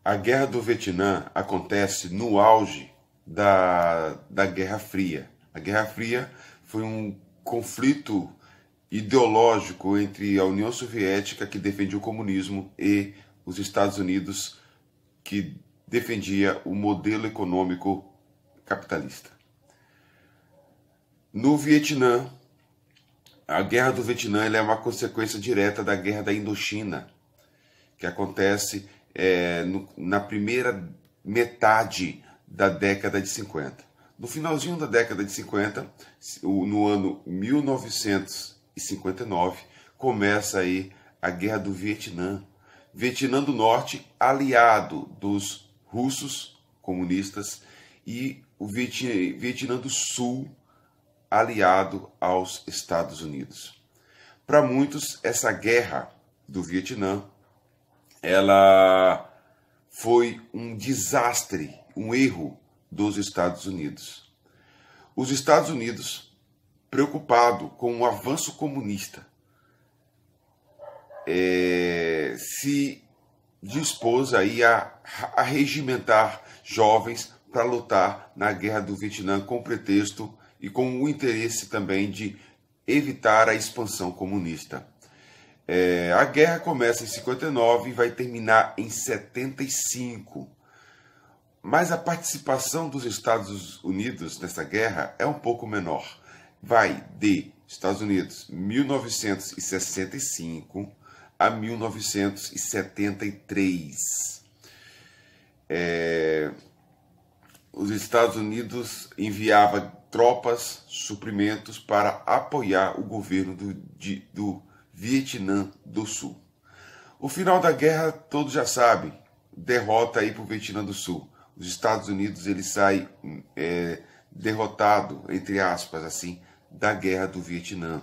A Guerra do Vietnã acontece no auge da Guerra Fria. A Guerra Fria foi um conflito ideológico entre a União Soviética, que defendia o comunismo, e os Estados Unidos, que defendia o modelo econômico capitalista. No Vietnã, a Guerra do Vietnã é uma consequência direta da Guerra da Indochina, que acontece na primeira metade da década de 50. No finalzinho da década de 50, no ano 1959, começa aí a Guerra do Vietnã. Vietnã do Norte, aliado dos russos comunistas, e o Vietnã do Sul, aliado aos Estados Unidos. Para muitos, essa guerra do Vietnã, ela foi um desastre, um erro dos Estados Unidos. Os Estados Unidos, preocupado com o avanço comunista, se dispôs aí a regimentar jovens para lutar na Guerra do Vietnã com pretexto e com o interesse também de evitar a expansão comunista. A guerra começa em 59 e vai terminar em 75. Mas a participação dos Estados Unidos nessa guerra é um pouco menor. Vai de Estados Unidos 1965 a 1973. Os Estados Unidos enviavam tropas, suprimentos para apoiar o governo do Vietnã do Sul. O final da guerra, todos já sabem, derrota aí para o Vietnã do Sul. Os Estados Unidos ele sai derrotado, entre aspas, assim, da Guerra do Vietnã.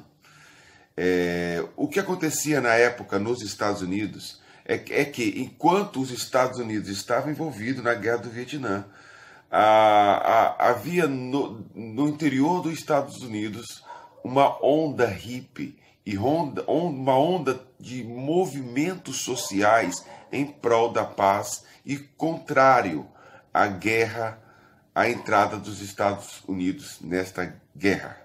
O que acontecia na época nos Estados Unidos é que, enquanto os Estados Unidos estavam envolvidos na Guerra do Vietnã, havia no interior dos Estados Unidos uma onda hippie e uma onda de movimentos sociais em prol da paz e contrário à guerra, à entrada dos Estados Unidos nesta guerra.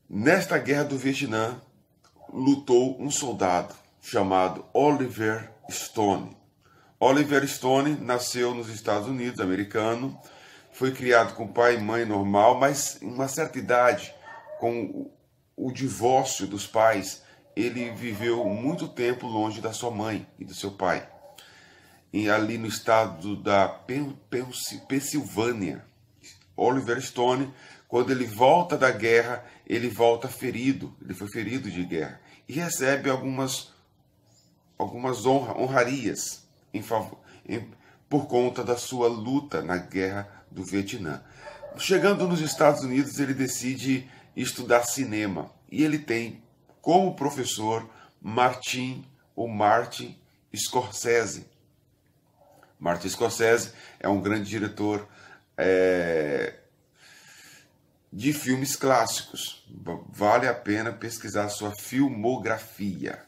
Nesta Guerra do Vietnã, lutou um soldado chamado Oliver Stone. Oliver Stone nasceu nos Estados Unidos, americano, foi criado com pai e mãe normal, mas em uma certa idade, com o divórcio dos pais, ele viveu muito tempo longe da sua mãe e do seu pai, ali no estado da Pensilvânia. Oliver Stone, quando ele volta da guerra, ele volta ferido, ele foi ferido de guerra, e recebe algumas honrarias por conta da sua luta na Guerra do Vietnã. Chegando nos Estados Unidos, ele decide estudar cinema, e ele tem como professor Martin Scorsese. Martin Scorsese é um grande diretor de filmes clássicos. Vale a pena pesquisar sua filmografia.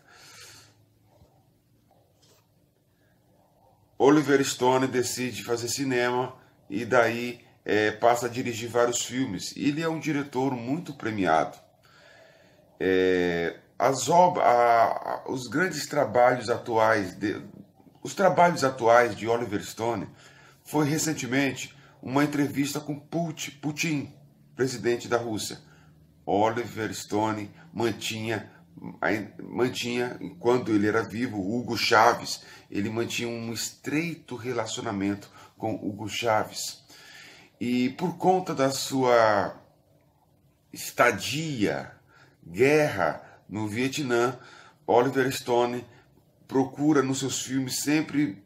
Oliver Stone decide fazer cinema e daí passa a dirigir vários filmes. Ele é um diretor muito premiado. Os grandes trabalhos atuais de Oliver Stone foi recentemente uma entrevista com Putin, presidente da Rússia. Oliver Stone mantinha, quando ele era vivo, Hugo Chávez. Ele mantinha um estreito relacionamento com Hugo Chávez. E por conta da sua guerra no Vietnã, Oliver Stone procura nos seus filmes sempre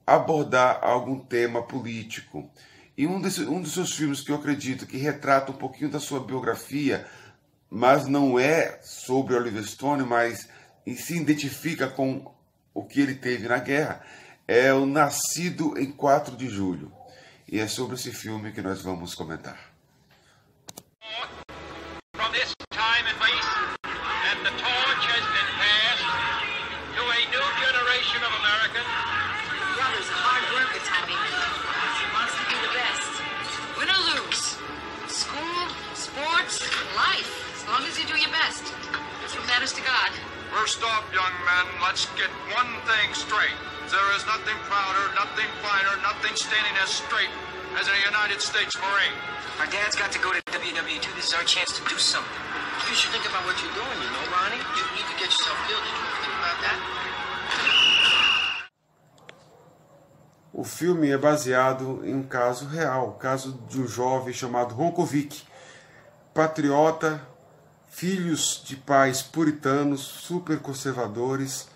abordar algum tema político. E um dos seus filmes que eu acredito que retrata um pouquinho da sua biografia, mas não é sobre Oliver Stone, mas se identifica com o que ele teve na guerra, é o Nascido em 4 de Julho. E é sobre esse filme que nós vamos comentar. From this time and place, and the torch has been passed First off, young men, let's get one thing straight. There is nothing prouder, nothing finer, nothing standing as straight as a United States Marine. Our dad's got to go to WW2. This is our chance to do something. You should think about what you're doing, you know, Ronnie. You could get yourself killed. Did you ever think about that? O filme é baseado em um caso real, o caso de um jovem chamado Ronkovic, patriota, filhos de pais puritanos, super conservadores,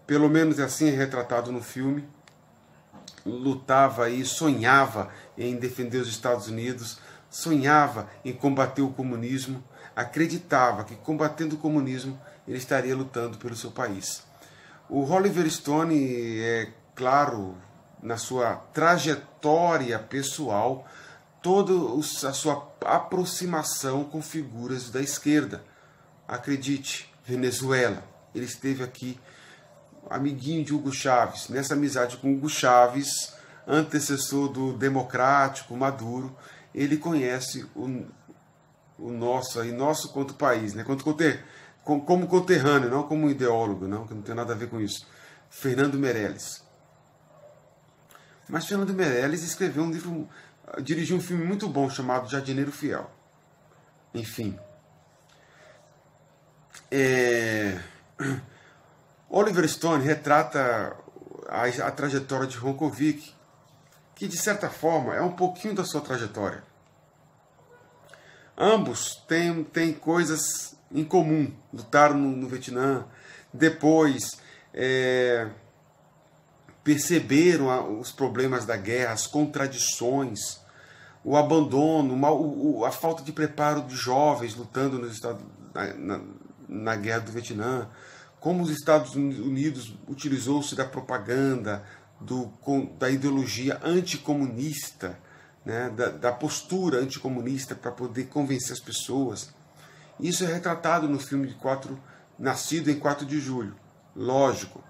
pelo menos assim é retratado no filme, lutava e sonhava em defender os Estados Unidos, sonhava em combater o comunismo, acreditava que combatendo o comunismo ele estaria lutando pelo seu país. O Oliver Stone é claro, na sua trajetória pessoal, toda a sua aproximação com figuras da esquerda. Acredite, Venezuela, ele esteve aqui, amiguinho de Hugo Chávez, nessa amizade com Hugo Chávez, antecessor do democrático Maduro, ele conhece o nosso, aí, nosso quanto país, né? Como conterrâneo, não como ideólogo, não, que não tem nada a ver com isso, Fernando Meirelles. Mas Fernando Meirelles escreveu um livro, dirigiu um filme muito bom chamado Jardineiro Fiel. Enfim. Oliver Stone retrata a trajetória de Ronkovic, que de certa forma é um pouquinho da sua trajetória. Ambos têm coisas em comum. Lutaram no Vietnã, depois perceberam os problemas da guerra, as contradições, o abandono, a falta de preparo de jovens lutando nos Estados, na guerra do Vietnã, como os Estados Unidos utilizou-se da propaganda, da ideologia anticomunista, né, da postura anticomunista para poder convencer as pessoas. Isso é retratado no filme Nascido em 4 de Julho. Lógico,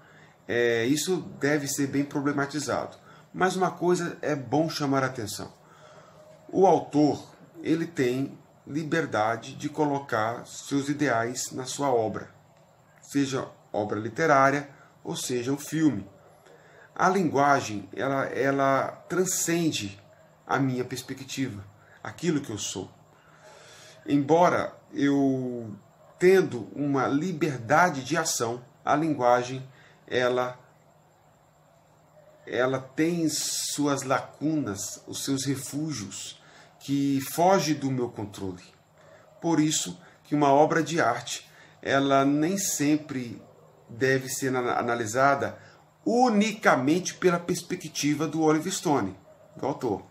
isso deve ser bem problematizado. Mas uma coisa é bom chamar a atenção. O autor, ele tem liberdade de colocar seus ideais na sua obra, seja obra literária ou seja um filme. A linguagem, ela transcende a minha perspectiva, aquilo que eu sou. Embora eu tendo uma liberdade de ação, a linguagem ela tem suas lacunas, os seus refúgios, que foge do meu controle. Por isso que uma obra de arte, ela nem sempre deve ser analisada unicamente pela perspectiva do Oliver Stone, do autor.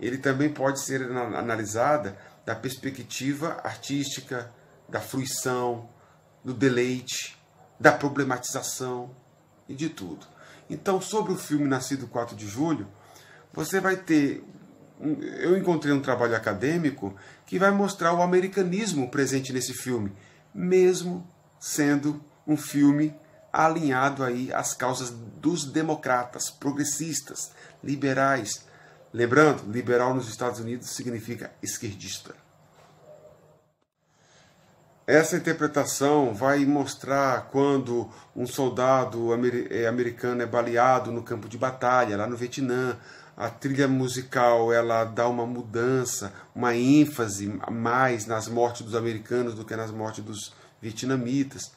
Ele também pode ser analisada da perspectiva artística, da fruição, do deleite, da problematização e de tudo. Então, sobre o filme Nascido 4 de Julho, você vai ter... Eu encontrei um trabalho acadêmico que vai mostrar o americanismo presente nesse filme, mesmo sendo um filme alinhado aí às causas dos democratas, progressistas, liberais. Lembrando, liberal nos Estados Unidos significa esquerdista. Essa interpretação vai mostrar quando um soldado americano é baleado no campo de batalha, lá no Vietnã. A trilha musical ela dá uma mudança, uma ênfase a mais nas mortes dos americanos do que nas mortes dos vietnamitas.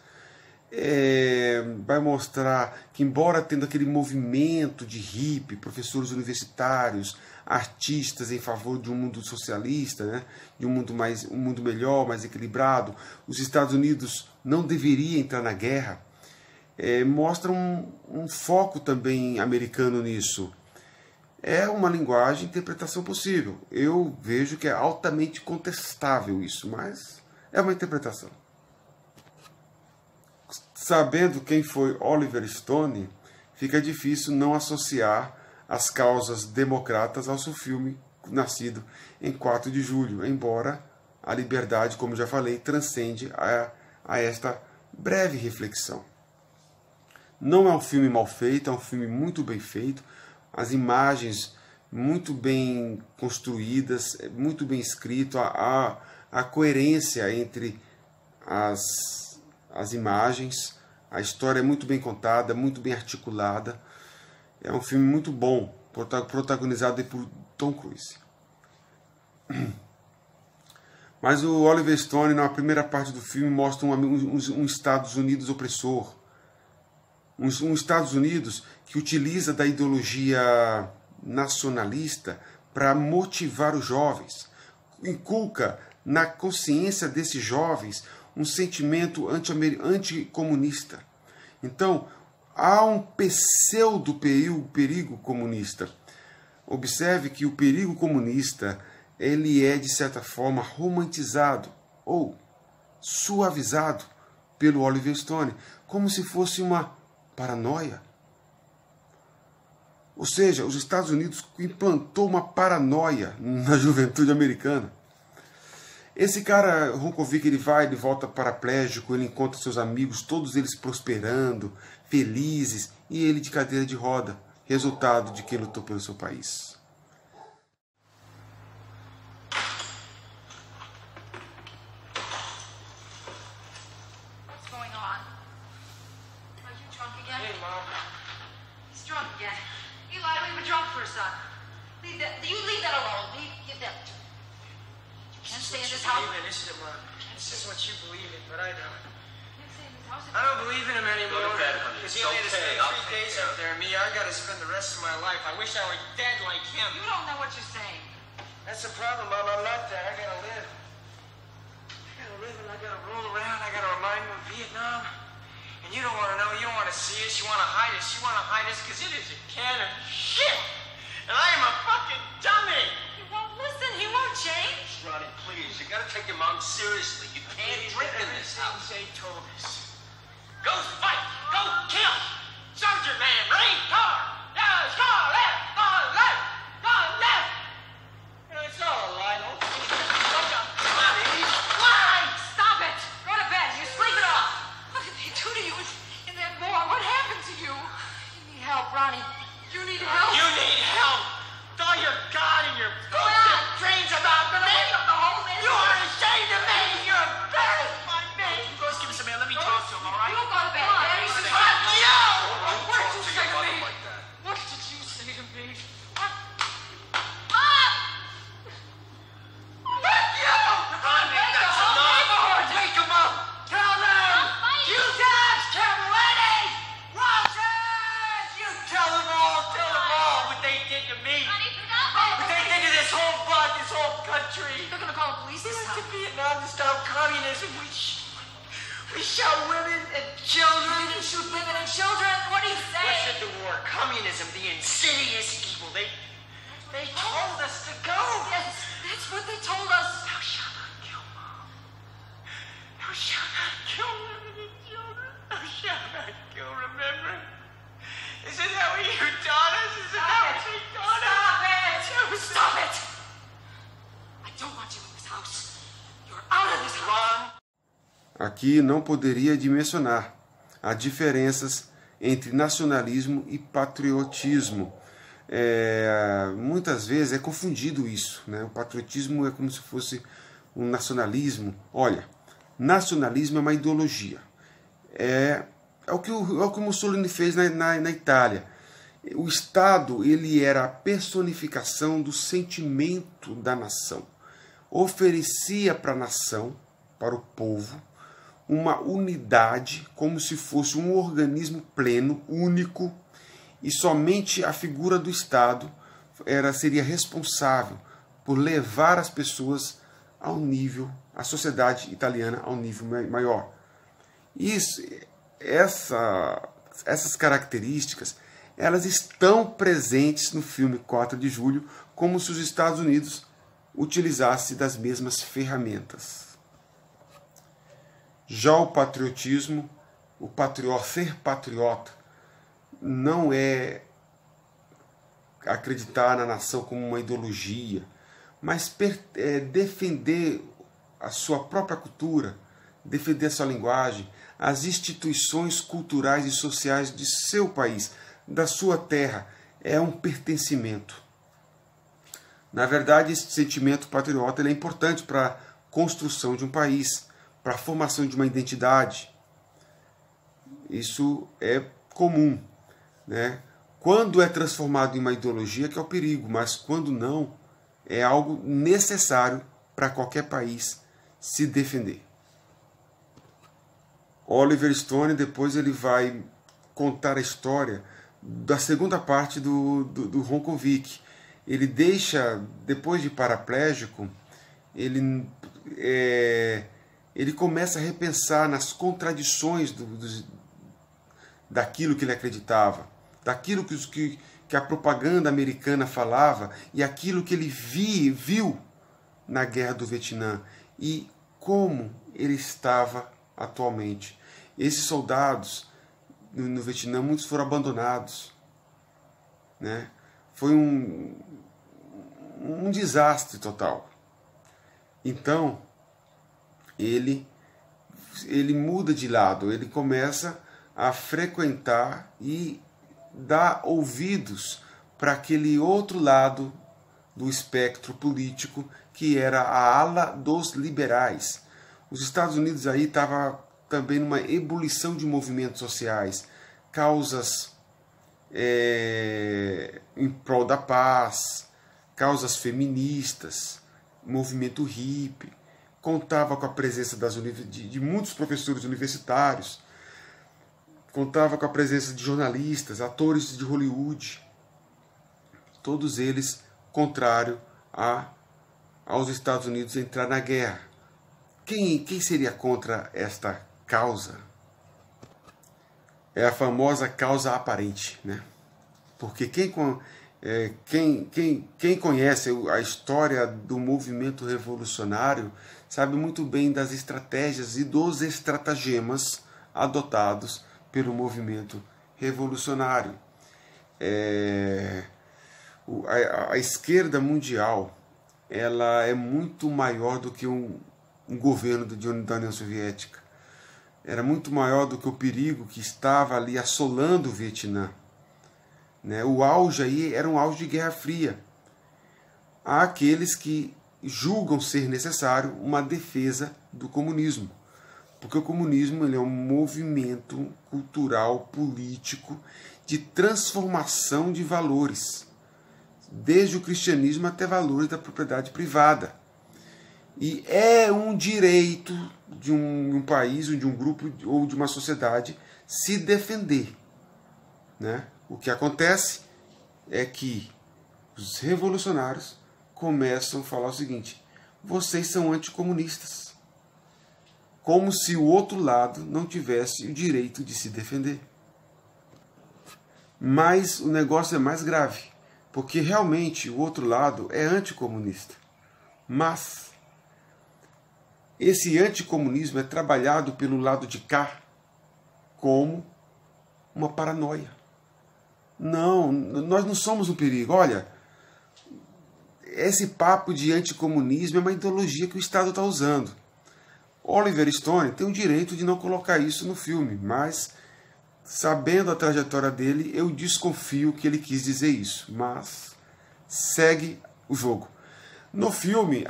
Vai mostrar que, embora tendo aquele movimento de hippie, professores universitários, artistas em favor de um mundo socialista, né, de um mundo melhor, mais equilibrado, os Estados Unidos não deveriam entrar na guerra, mostra um foco também americano nisso. É uma linguagem, interpretação possível. Eu vejo que é altamente contestável isso, mas é uma interpretação. Sabendo quem foi Oliver Stone, fica difícil não associar as causas democratas ao seu filme Nascido em 4 de Julho, embora a liberdade, como já falei, transcende a esta breve reflexão. Não é um filme mal feito, é um filme muito bem feito, as imagens muito bem construídas, muito bem escrito, a coerência entre as imagens, A história é muito bem contada, muito bem articulada. É um filme muito bom, protagonizado por Tom Cruise. Mas o Oliver Stone, na primeira parte do filme, mostra um Estados Unidos opressor. Um Estados Unidos que utiliza da ideologia nacionalista para motivar os jovens. Inculca na consciência desses jovens um sentimento anticomunista. Então, há um pseudo-perigo comunista. Observe que o perigo comunista ele é, de certa forma, romantizado ou suavizado pelo Oliver Stone, como se fosse uma paranoia. Ou seja, os Estados Unidos implantou uma paranoia na juventude americana. Esse cara, Ronkovic, ele volta paraplégico, ele encontra seus amigos, todos eles prosperando, felizes, e ele de cadeira de roda, resultado de quem lutou pelo seu país. What's going on? Are you drunk again? Hey, Mom. He's drunk again. Eli, we've been drunk for a son. You leave that alone. Give that. You can't stay in this house. This is it, Mom. This is what you believe in, but I don't. You can't stay in this house. I don't believe in him anymore. Go to bed, honey. Because he It's only had to okay. spend I'll 3 take days care up of it. there. Me, I got to spend the rest of my life. I wish I were dead like him. You don't know what you're saying. That's the problem, Mom. I'm not there. I gotta live. I gotta live and I gotta roll around. I gotta remind him of Vietnam. And you don't want to know. You don't want to see us. You want to hide us. You want to hide us because it is a can of shit. And I am a fucking dummy. He won't listen. He won't change. Ronnie, please, you gotta take your mom seriously. You can't drink in this house. They told us. Go fight! Go kill! Soldier man, rain car! Yes, car left! Car left! Car left! It's all a lie. Don't Lie! Stop it. Go to bed. You sleep it off. What did they do to you in that war? What happened to you? You need help, Ronnie. You need help. You need help! With all your God and your bullshit dreams about me! You are ashamed of me! You're embarrassed by me! You guys give me some air. Let me talk to him, all right? You go to bed. Daddy's Fuck you! What did you say to me? like that. What did you say to me? What? Mom! Fuck you! Ronnie, that's enough! Wake him up! Tell them! You guys, Cameronetti! Rogers! You tell them all what they did to me! What they did to this whole block, this whole country! They're gonna call the police We this went to time. Vietnam to stop communism. We shot women and children. You didn't shoot women and children. What do you What say? said the war? Communism, the insidious evil. They told us to go. Yes, that's what they told us. Thou shalt not kill, Mom. Thou shalt not kill women and children. Thou shalt not kill, remember? Isn't that what you taught us? Isn't that what you taught us? Stop it! Stop it! I don't want you in this house. You're out of this house. Aqui não poderia de mencionar as diferenças entre nacionalismo e patriotismo. Muitas vezes é confundido isso, né? O patriotismo é como se fosse um nacionalismo. Olha, nacionalismo é uma ideologia. É o que o Mussolini fez na Itália. O Estado ele era a personificação do sentimento da nação. Oferecia para a nação, para o povo, uma unidade, como se fosse um organismo pleno, único, e somente a figura do Estado seria responsável por levar as pessoas ao nível, a sociedade italiana ao nível maior. Essas características, elas estão presentes no filme 4 de Julho, como se os Estados Unidos utilizassem das mesmas ferramentas. Já o patriotismo, ser patriota, não é acreditar na nação como uma ideologia, mas defender a sua própria cultura, defender a sua linguagem, as instituições culturais e sociais de seu país, da sua terra. É um pertencimento. Na verdade, esse sentimento patriota ele é importante para a construção de um país, para a formação de uma identidade. Isso é comum, né? Quando é transformado em uma ideologia, que é o perigo, mas quando não, é algo necessário para qualquer país se defender. Oliver Stone depois ele vai contar a história da segunda parte do Ronkovic. Ele deixa, depois de paraplégico, ele começa a repensar nas contradições daquilo que ele acreditava, daquilo que a propaganda americana falava e aquilo que ele viu na Guerra do Vietnã e como ele estava atualmente. Esses soldados no Vietnã, muitos foram abandonados, né? Foi um desastre total. Então, ele muda de lado, ele começa a frequentar e dar ouvidos para aquele outro lado do espectro político, que era a ala dos liberais. Os Estados Unidos aí estavam também numa ebulição de movimentos sociais, causas em prol da paz, causas feministas, movimento hippie, contava com a presença de muitos professores universitários, contava com a presença de jornalistas, atores de Hollywood, todos eles contrário aos Estados Unidos entrar na guerra. Quem seria contra esta causa? É a famosa causa aparente, né? Porque quem conhece a história do movimento revolucionário sabe muito bem das estratégias e dos estratagemas adotados pelo movimento revolucionário. A esquerda mundial ela é muito maior do que um governo da União Soviética. Era muito maior do que o perigo que estava ali assolando o Vietnã. Né? O auge aí era um auge de Guerra Fria. Há aqueles que julgam ser necessário uma defesa do comunismo, porque o comunismo ele é um movimento cultural, político, de transformação de valores, desde o cristianismo até valores da propriedade privada. E é um direito de um país, ou de um grupo, ou de uma sociedade se defender. Né? O que acontece é que os revolucionários começam a falar o seguinte: vocês são anticomunistas. Como se o outro lado não tivesse o direito de se defender. Mas o negócio é mais grave, porque realmente o outro lado é anticomunista. Mas esse anticomunismo é trabalhado pelo lado de cá como uma paranoia. Não, nós não somos um perigo. Olha, esse papo de anticomunismo é uma ideologia que o Estado está usando. Oliver Stone tem o direito de não colocar isso no filme, mas, sabendo a trajetória dele, eu desconfio que ele quis dizer isso. Mas segue o jogo. No filme,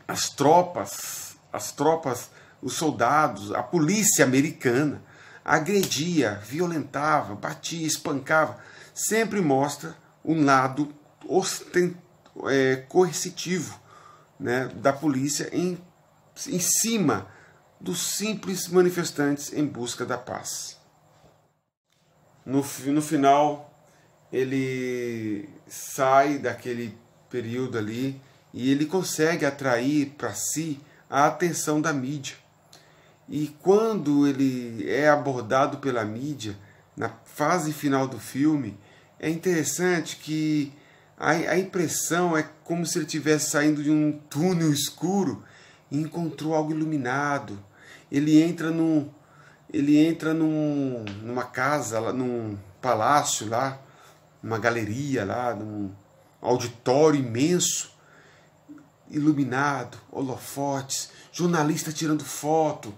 as tropas, os soldados, a polícia americana agredia, violentava, batia, espancava. Sempre mostra um lado coercitivo, né, da polícia em cima dos simples manifestantes em busca da paz. No final, ele sai daquele período ali e ele consegue atrair para si a atenção da mídia. E quando ele é abordado pela mídia, na fase final do filme, é interessante que a impressão é como se ele estivesse saindo de um túnel escuro e encontrou algo iluminado. Ele entra numa casa, num palácio lá, numa galeria lá, num auditório imenso, iluminado, holofotes, jornalistas tirando foto,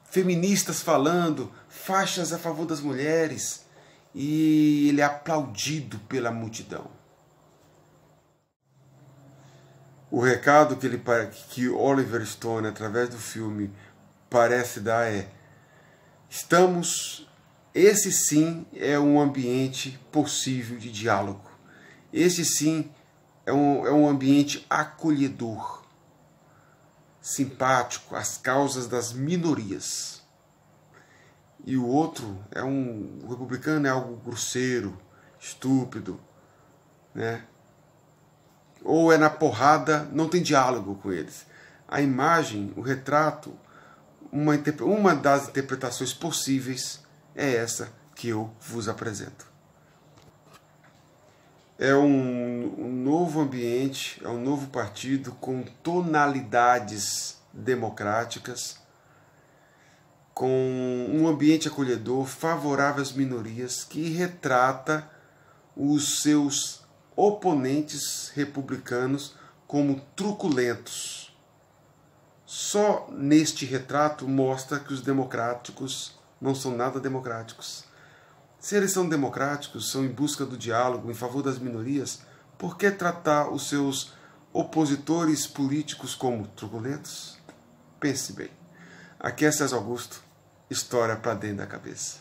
feministas falando, faixas a favor das mulheres, e ele é aplaudido pela multidão. O recado que Oliver Stone, através do filme, parece dar é: Esse sim é um ambiente possível de diálogo. Esse sim é um ambiente acolhedor, simpático às causas das minorias. E o outro o republicano é algo grosseiro, estúpido, né? Ou é na porrada, não tem diálogo com eles. A imagem, o retrato, uma das interpretações possíveis é essa que eu vos apresento. É um novo ambiente, é um novo partido com tonalidades democráticas, com um ambiente acolhedor, favorável às minorias, que retrata os seus oponentes republicanos como truculentos. Só neste retrato mostra que os democráticos não são nada democráticos. Se eles são democráticos, são em busca do diálogo, em favor das minorias, por que tratar os seus opositores políticos como truculentos? Pense bem. Aqui é César Augusto, história para dentro da cabeça.